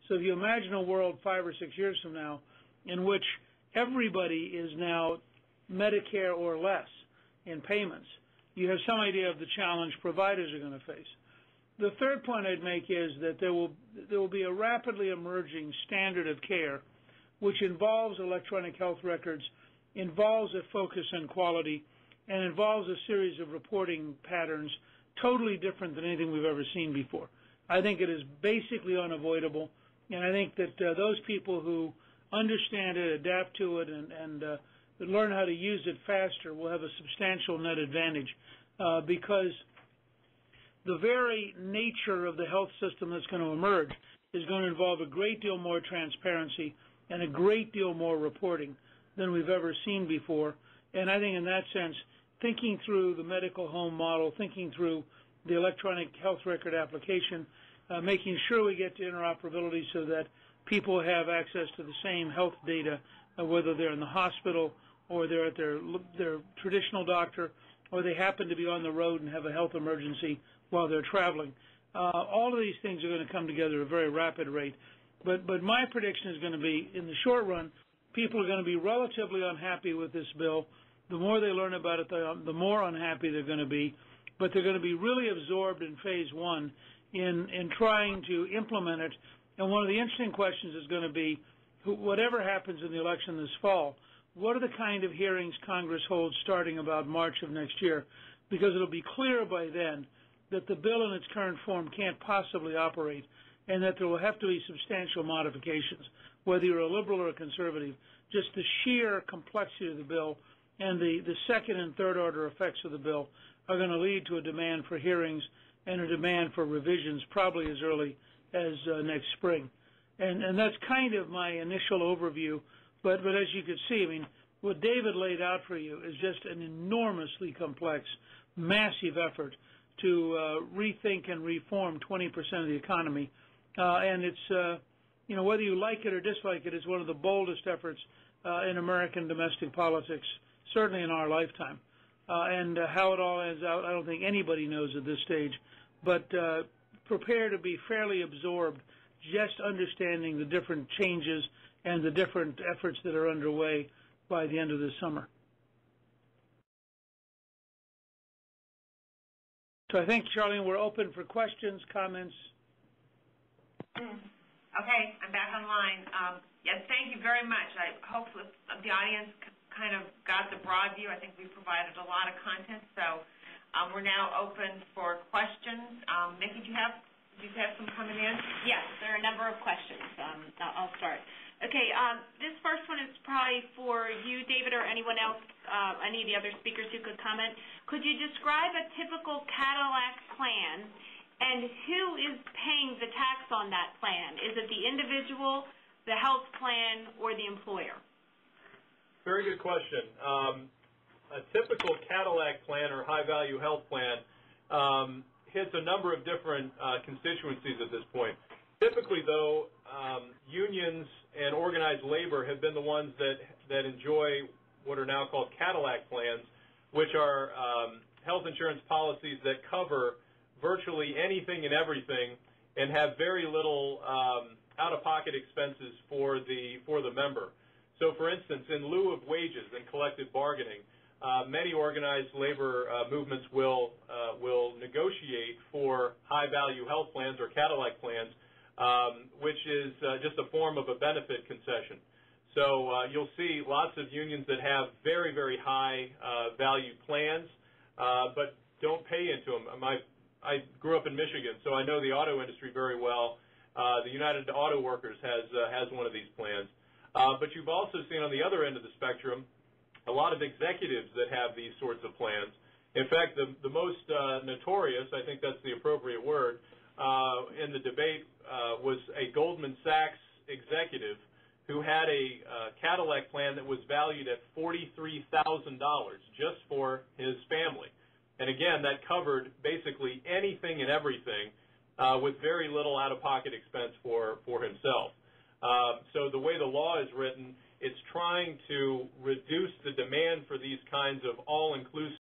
So if you imagine a world 5 or 6 years from now in which everybody is now Medicare or less in payments, you have some idea of the challenge providers are going to face. The third point I'd make is that there will be a rapidly emerging standard of care which involves electronic health records, involves a focus on quality, and involves a series of reporting patterns totally different than anything we've ever seen before. I think it is basically unavoidable, and I think that those people who understand it, adapt to it, and learn how to use it faster will have a substantial net advantage because the very nature of the health system that's going to emerge is going to involve a great deal more transparency and a great deal more reporting than we've ever seen before. And I think in that sense, thinking through the medical home model, thinking through the electronic health record application, making sure we get to interoperability so that people have access to the same health data, whether they're in the hospital or they're at their traditional doctor or they happen to be on the road and have a health emergency while they're traveling. All of these things are going to come together at a very rapid rate. But my prediction is going to be, in the short run, people are going to be relatively unhappy with this bill. The more they learn about it, the more unhappy they're going to be. But they're going to be really absorbed in phase one in trying to implement it. And one of the interesting questions is going to be, whatever happens in the election this fall, what are the kind of hearings Congress holds starting about March of next year? Because it'll be clear by then that the bill in its current form can't possibly operate and that there will have to be substantial modifications, whether you're a liberal or a conservative. Just the sheer complexity of the bill and the second and third order effects of the bill are going to lead to a demand for hearings and a demand for revisions probably as early as next spring. And that's kind of my initial overview. But as you could see, I mean, what David laid out for you is just an enormously complex, massive effort to rethink and reform 20% of the economy. And it's, whether you like it or dislike it, it's one of the boldest efforts in American domestic politics, certainly in our lifetime. And how it all ends out, I don't think anybody knows at this stage. But prepare to be fairly absorbed just understanding the different changes and the different efforts that are underway by the end of this summer. So I think, Charlene, we're open for questions, comments. Okay, I'm back online. Yes, thank you very much. I hope the audience kind of got the broad view. I think we provided a lot of content, so we're now open for questions. Nikki, do you have some coming in? Yes, there are a number of questions. I'll start. Okay, this first one is probably for you, David, or anyone else, any of the other speakers who could comment. Could you describe a typical Cadillac plan, and who is paying the tax on that plan? Is it the individual, the health plan, or the employer? Very good question. A typical Cadillac plan or high-value health plan hits a number of different constituencies at this point. Typically, though, unions and organized labor have been the ones that enjoy what are now called Cadillac plans, which are health insurance policies that cover virtually anything and everything and have very little out-of-pocket expenses for the member. So, for instance, in lieu of wages and collective bargaining, many organized labor movements will negotiate for high-value health plans or Cadillac plans, which is just a form of a benefit concession. So you'll see lots of unions that have very, very high value plans, but don't pay into them. I grew up in Michigan, so I know the auto industry very well. The United Auto Workers has one of these plans. But you've also seen on the other end of the spectrum a lot of executives that have these sorts of plans. In fact, the most notorious, I think that's the appropriate word, in the debate was a Goldman Sachs executive who had a Cadillac plan that was valued at $43,000 just for his family. And again, that covered basically anything and everything with very little out-of-pocket expense for himself. So the way the law is written, it's trying to reduce the demand for these kinds of all-inclusive